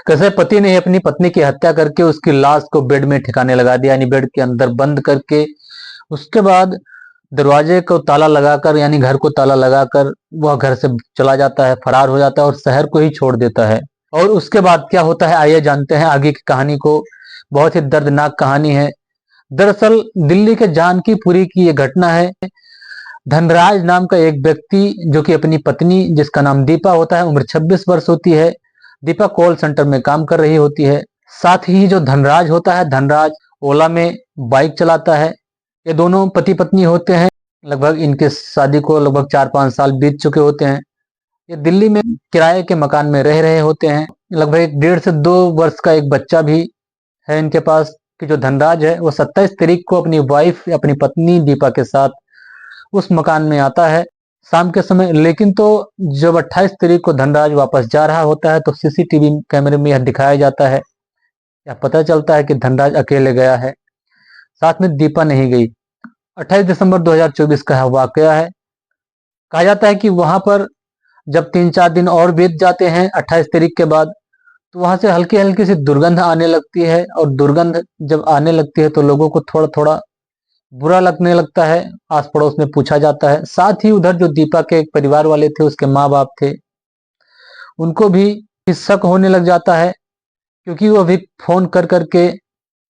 कैसे पति ने अपनी पत्नी की हत्या करके उसकी लाश को बेड में ठिकाने लगा दिया, यानी बेड के अंदर बंद करके। उसके बाद दरवाजे को ताला लगाकर, यानी घर को ताला लगाकर वह घर से चला जाता है, फरार हो जाता है और शहर को ही छोड़ देता है। और उसके बाद क्या होता है, आइए जानते हैं आगे की कहानी को। बहुत ही दर्दनाक कहानी है। दरअसल दिल्ली के जानकीपुरी की ये घटना है। धनराज नाम का एक व्यक्ति, जो कि अपनी पत्नी, जिसका नाम दीपा होता है, उम्र 26 वर्ष होती है। दीपा कॉल सेंटर में काम कर रही होती है। साथ ही जो धनराज होता है, धनराज ओला में बाइक चलाता है। ये दोनों पति पत्नी होते हैं। लगभग इनके शादी को लगभग 4-5 साल बीत चुके होते हैं। ये दिल्ली में किराए के मकान में रह रहे होते हैं। लगभग 1.5 से 2 वर्ष का एक बच्चा भी है इनके पास। कि जो धनराज है वो 27 तारीख को अपनी वाइफ, अपनी पत्नी दीपा के साथ उस मकान में आता है शाम के समय। लेकिन तो जब 28 तारीख को धनराज वापस जा रहा होता है तो सीसीटीवी कैमरे में यह दिखाया जाता है, यह पता चलता है कि धनराज अकेले गया है, साथ में दीपा नहीं गई। 28 दिसंबर 2024 का वाकया है। कहा जाता है कि वहां पर जब 3-4 दिन और बीत जाते हैं 28 तारीख के बाद, तो वहां से हल्की हल्की सी दुर्गंध आने लगती है। और दुर्गंध जब आने लगती है तो लोगों को थोड़ा थोड़ा बुरा लगने लगता है। आस पड़ोस में पूछा जाता है। साथ ही उधर जो दीपा के परिवार वाले थे, उसके माँ बाप थे, उनको भी शक होने लग जाता है, क्योंकि वो भी फोन कर करके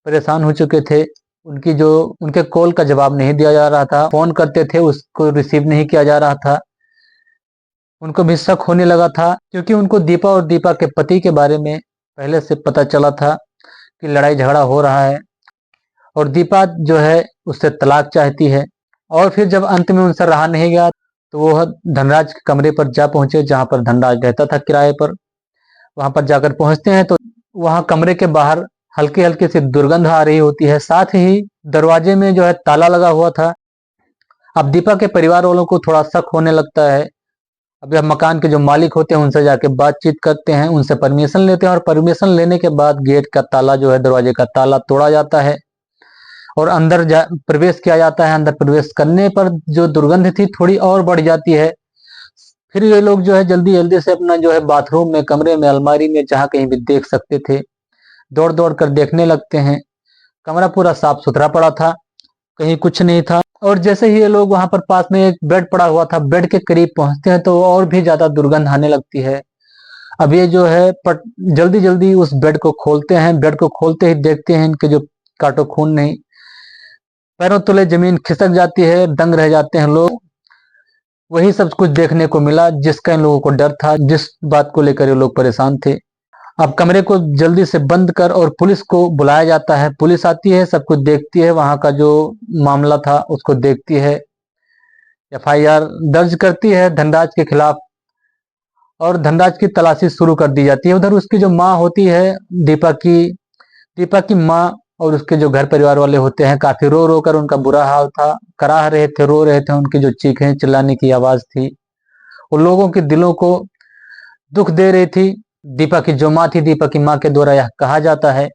परेशान हो चुके थे। उनकी जो उनके कॉल का जवाब नहीं दिया जा रहा था, फोन करते थे उसको रिसीव नहीं किया जा रहा था। उनको भी शक होने लगा था, क्योंकि उनको दीपा और दीपा के पति के बारे में पहले से पता चला था कि लड़ाई झगड़ा हो रहा है और दीपा जो है उससे तलाक चाहती है। और फिर जब अंत में उनसे रहा नहीं गया तो वो धनराज के कमरे पर जा पहुंचे, जहां पर धनराज रहता था किराए पर। वहां पर जाकर पहुंचते हैं तो वहां कमरे के बाहर हल्की हल्की सी दुर्गंध आ रही होती है। साथ ही दरवाजे में जो है ताला लगा हुआ था। अब दीपा के परिवार वालों को थोड़ा शक होने लगता है। अब यह मकान के जो मालिक होते हैं उनसे जाके बातचीत करते हैं, उनसे परमिशन लेते हैं और परमिशन लेने के बाद गेट का ताला जो है, दरवाजे का ताला तोड़ा जाता है और अंदर प्रवेश किया जाता है। अंदर प्रवेश करने पर जो दुर्गंध थी थोड़ी और बढ़ जाती है। फिर ये लोग जो है जल्दी जल्दी से अपना जो है बाथरूम में, कमरे में, अलमारी में, जहां कहीं भी देख सकते थे, दौड़ दौड़ कर देखने लगते हैं। कमरा पूरा साफ सुथरा पड़ा था, कहीं कुछ नहीं था। और जैसे ही ये लोग वहां पर पास में एक बेड पड़ा हुआ था, बेड के करीब पहुंचते हैं तो और भी ज्यादा दुर्गंध आने लगती है। अब ये जो है जल्दी जल्दी उस बेड को खोलते हैं। बेड को खोलते ही देखते हैं इनके जो काटो खून नहीं, पैरों तले जमीन खिसक जाती है, दंग रह जाते हैं लोग। वही सब कुछ देखने को मिला जिसका इन लोगों को डर था, जिस बात को लेकर ये लोग परेशान थे। अब कमरे को जल्दी से बंद कर और पुलिस को बुलाया जाता है। पुलिस आती है, सब कुछ देखती है, वहां का जो मामला था उसको देखती है, एफआईआर दर्ज करती है धनराज के खिलाफ और धनराज की तलाशी शुरू कर दी जाती है। उधर उसकी जो माँ होती है, दीपा की माँ और उसके जो घर परिवार वाले होते हैं, काफी रो रो कर उनका बुरा हाल था, कराह रहे थे, रो रहे थे। उनकी जो चीखें चिल्लाने की आवाज थी वो लोगों के दिलों को दुख दे रही थी। दीपा की जो माँ थी, दीपा की माँ के द्वारा यह कहा जाता है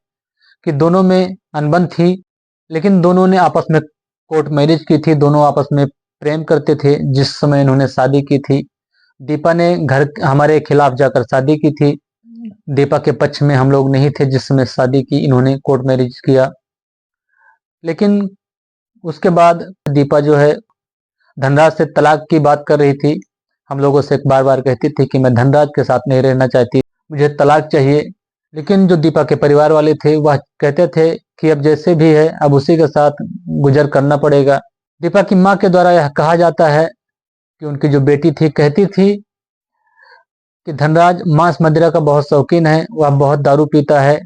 कि दोनों में अनबन थी, लेकिन दोनों ने आपस में कोर्ट मैरिज की थी। दोनों आपस में प्रेम करते थे जिस समय इन्होंने शादी की थी। दीपा ने घर हमारे खिलाफ जाकर शादी की थी। दीपा के पक्ष में हम लोग नहीं थे जिस समय शादी की, इन्होंने कोर्ट मैरिज किया। लेकिन उसके बाद दीपा जो है धनराज से तलाक की बात कर रही थी। हम लोगों से बार बार कहती थी कि मैं धनराज के साथ नहीं रहना चाहती, मुझे तलाक चाहिए। लेकिन जो दीपा के परिवार वाले थे वह कहते थे कि अब जैसे भी है अब उसी के साथ गुजर करना पड़ेगा। दीपा की माँ के द्वारा यह कहा जाता है कि उनकी जो बेटी थी कहती थी कि धनराज मांस मदिरा का बहुत शौकीन है, वह बहुत दारू पीता है,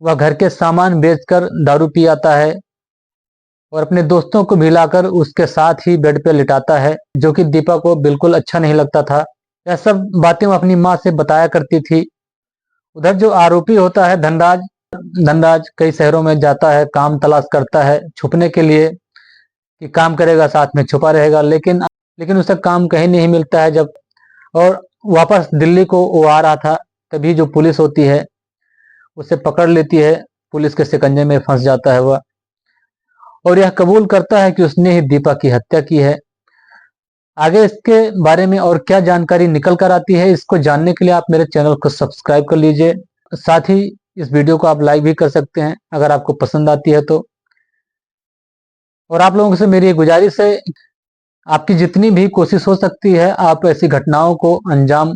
वह घर के सामान बेचकर दारू पी आता है और अपने दोस्तों को भी लाकर उसके साथ ही बेड पे लिटाता है, जो कि दीपा को बिल्कुल अच्छा नहीं लगता था। यह सब बातें वो अपनी माँ से बताया करती थी। उधर जो आरोपी होता है धनराज, धनराज कई शहरों में जाता है, काम तलाश करता है छुपने के लिए, कि काम करेगा साथ में छुपा रहेगा। लेकिन उसे काम कहीं नहीं मिलता है। जब और वापस दिल्ली को वो आ रहा था, तभी जो पुलिस होती है उसे पकड़ लेती है। पुलिस के शिकंजे में फंस जाता है वह, और यह कबूल करता है कि उसने ही दीपा की हत्या की है। आगे इसके बारे में और क्या जानकारी निकल कर आती है, इसको जानने के लिए आप मेरे चैनल को सब्सक्राइब कर लीजिए। साथ ही इस वीडियो को आप लाइक भी कर सकते हैं अगर आपको पसंद आती है तो। और आप लोगों से मेरी एक गुजारिश है, आपकी जितनी भी कोशिश हो सकती है आप ऐसी घटनाओं को अंजाम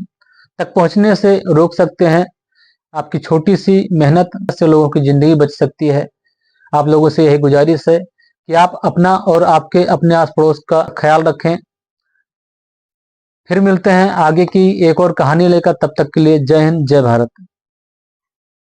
तक पहुंचने से रोक सकते हैं। आपकी छोटी सी मेहनत से लोगों की जिंदगी बच सकती है। आप लोगों से यही गुजारिश है कि आप अपना और आपके अपने आस पड़ोस का ख्याल रखें। फिर मिलते हैं आगे की एक और कहानी लेकर, तब तक के लिए जय हिंद, जय भारत।